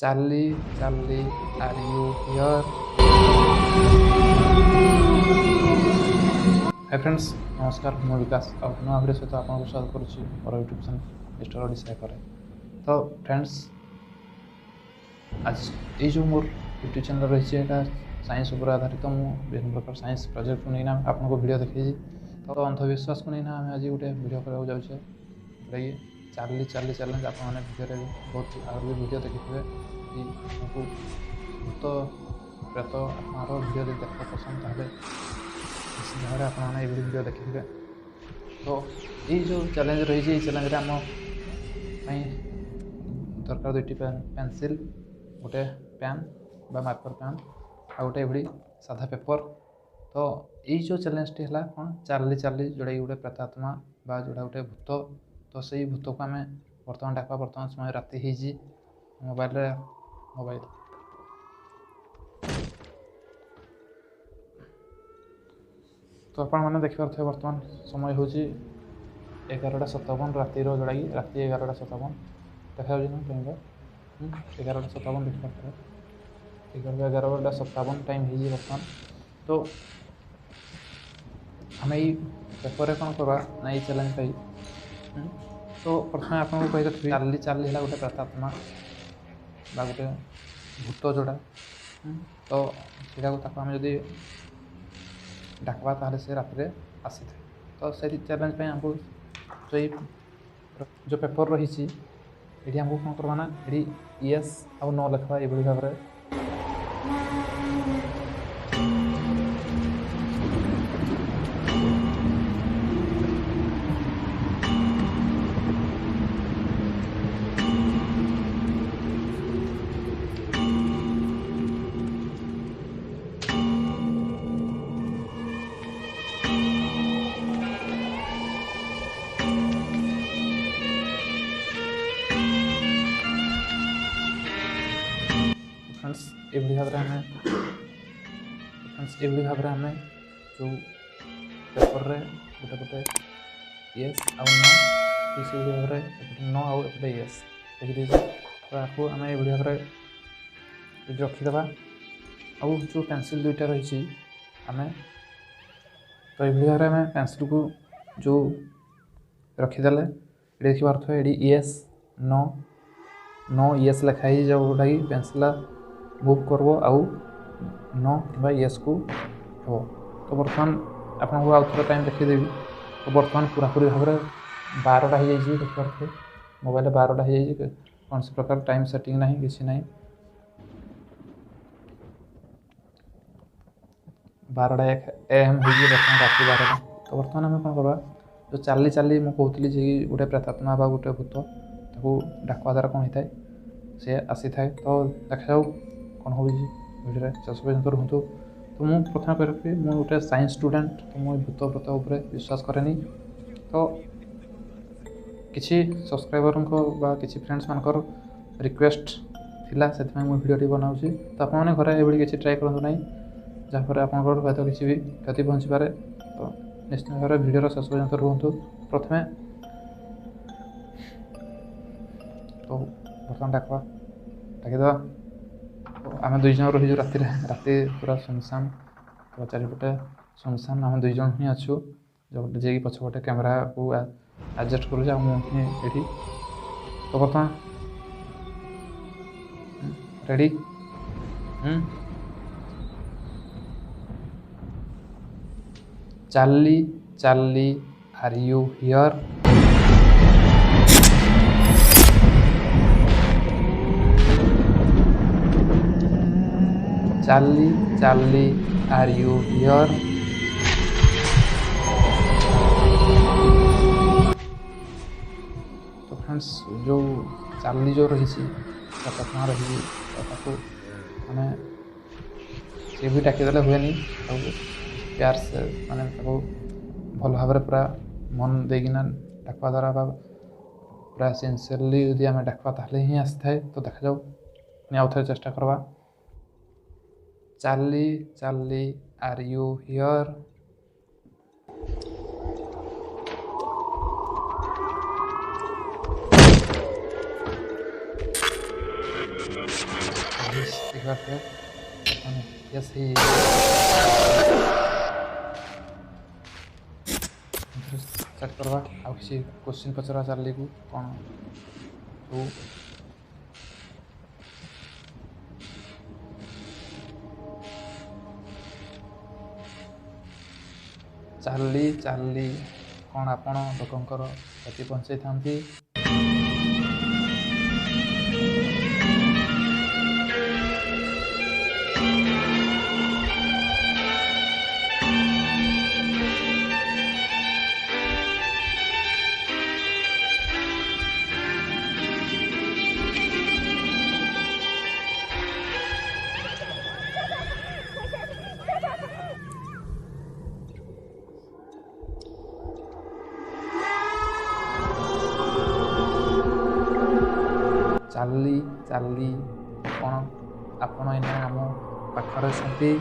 Charlie Charlie are you here. Hi friends, नमस्कार। मु विकास और नुआ भिडियो सहित आपको स्वागत करुच्ची मोर यूट्यूब चैनल मिस्टर ओडिशा करे। तो फ्रेंड्स, आज ये जो मोर यूट्यूब चैनल रही है साइंस उपर आधारित मुझे विभिन्न प्रकार साइंस प्रोजेक्ट को नहीं आपको वीडियो देखी। तो अंधविश्वास को नहीं आम आज गोटे वीडियो कराया जाऊे जोटा कि चार्ली चार्ली चैलेंज। आपने वीडियो बहुत आगे भी वीडियो देखिए कि आपको भूत प्रेत आत्मार वीडियो देखा पसंद ताले भाव आपने ये वीडियो देखिए। तो ये जो चैलेंज रही चैलेंज आम दरकार दुईटी पेनसिल, गोटे पेन बा मार्कर पेन आ गोटे ये साधा पेपर। तो ये जो चैलेंज टी है कौन चार्ली चार्ली जोटा गोटे प्रेतात्मा बा जोटा गोटे भूत। तो से भूत को आम बर्तमान डाक बर्तमान समय राति होगी मोबाइल मोबाइल तो आपण मैंने देखिए बर्तमान समय हूँ 11:57 रातिर जोटा कि राति 11:57 देखा ना टाइम 11:57 देखिए 11:57 टाइम हो बर्तमान। तो आम ये पेपर कौन करवा ना ये चैलेंज पाई। तो प्रथम आपको कही चार्ली चार्ली है गोटे प्रेतात्मा बा गोटे भूत जोड़ा। तो सीटा आम जदि डाकवा ताले से राति आसी था। तो से चैलेंज आमको जो पेपर रही ये आमको कौन करवा ना ये येस आउ नो लिखा ये भाव में। फ्रेंड्स ये भाव में आम जो पेपर रे गोटे गोटे येस आउ नो ठीक से भाव में नो आउ एपटे येस लिखी दीजिए। तो आपको आम ये भाव में रखीदे। आउ जो पेनसिल दुईटा रही आम तो ये भाव में पेनसिल को जो रखीदे ये देखिए अर्थ ये येस नो नो येस लिखाई जोटा कि पेनसिल मूव करव आउ नो कि येस को हो। तो बर्तमान आपको आउ थे टाइम देखीदेवी। तो बर्तमान पूरापूरी भाव में 12टा हो जाए देखिए मोबाइल 12टा हो जाए कौन से प्रकार टाइम सेटिंग ना कि ना 12टा AM हो बर्तमान राति 12टा। तो बर्तमान आम कौन करवा जो चार्ली चार्ली मुझे कहती गोटे प्रेतात्मा बा गोटे भूत ताको डाकवा द्वारा कौन होता है सी आसी थाए। तो देखा जाऊ कौन हो वीडियो शेष पर्यंत रुहतु। तो मुझे प्रथम कह मुझे गोटे साइंस स्टूडेंट। तो मुझे भूत प्रेत उपर विश्वास कैनि। तो किसी सब्सक्राइबर कि फ्रेंड्स मानकर रिक्वेस्ट थिला से वीडियो बनाऊँ। तो आपने घर ये किसी ट्राए करूँ ना जहाँफल आप किसी भी क्षति पहुँची पारे। तो निश्चित भाव में वीडियो शेष पर्यंत रुहतु। प्रथमे तो बर्तमान डाकवा आम दुई जन रही राति राति पूरा सुनसान। तो चारिपटे सुनसान आम दुई जन ही अच्छु जो जी पछपटे कैमेरा को एडजस्ट करूँ ये। तो बर्तमान ready Charlie Charlie are you here. Charlie Charlie are you here. तो फ्रेंड्स जो चार्ली जो रही प्रेतात्मा रही मैंने सी भी डाकिदेले हुए प्यार से माने भल भाव में पूरा मन देना डाकवा द्वारा पूरा सिंसियरली यदि आम डाकवा ताले ही आसी थाए। तो देखा जाऊ आउ थे चेष्टा करवा Charlie Charlie are you here. देखिए यस ही स्टार्ट करवा आउ किसी क्वेश्चन पचरा चार्ली को कौन सब चार्ली चार्ली कौन आपण लोकंकर क्षति पहुंचाई थांती चार्ली चार्ली कौन आपण एना आम पाखर अछंती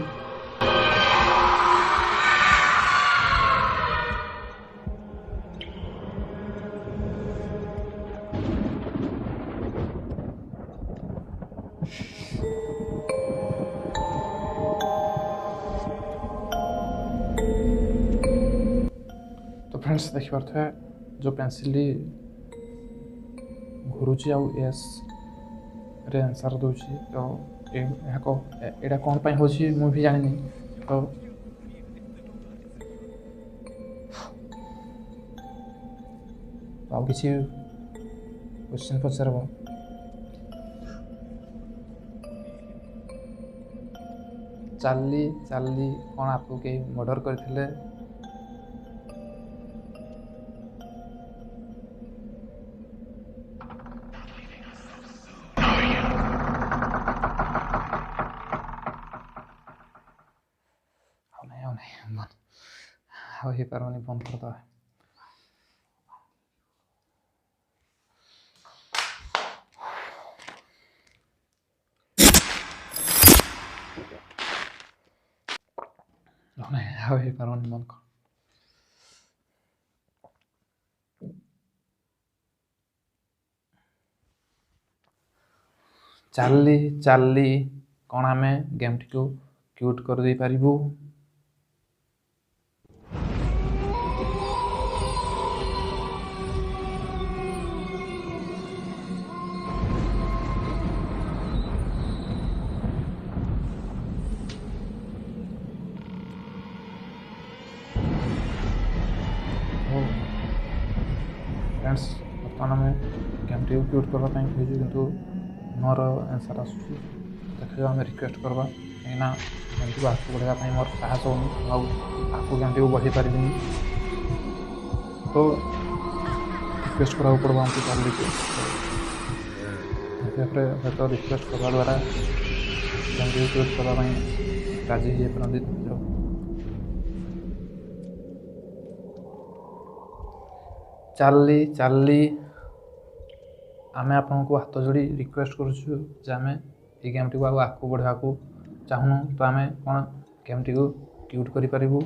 तो फ्रेंड्स देखि पारथै जो पेंसिल घुरुची आउ एस रे आंसर दूची तो एटा कौन पाई होची मु भी जानी तो आउ किसी क्वेश्चन पचारब चार्ली चार्ली कौन आपको कहीं मर्डर करथिले हो पारनी बंद कर दे हो पारनी बंद कर चार्ली चार्ली कौन आम गेम टी को क्यूट कर दे पारिबू फ्रेंड्स बर्तमान आम गेम टी क्यूट करने कही किंतु मोर आंसर आसूँ देखिए आम रिक्वेस्ट करवा कहीं गेम टी आगे बढ़ाई मोर साहस होनी आगे गेम टी बढ़ी पारि तो रिक्वेस्ट करा पड़ा आमको चार्ली को हयतो रिक्वेस्ट करवा द्वारा गेम टी क्यूट करने राजी हो पारती चार्ली चार्ली आमे आपन को हाथ जोड़ी रिक्वेस्ट करूँ जे आमे ये गेम टी को आगे बढ़ा चाहूँ तो आमे कौन गेम टी को क्यूट करि परिबू।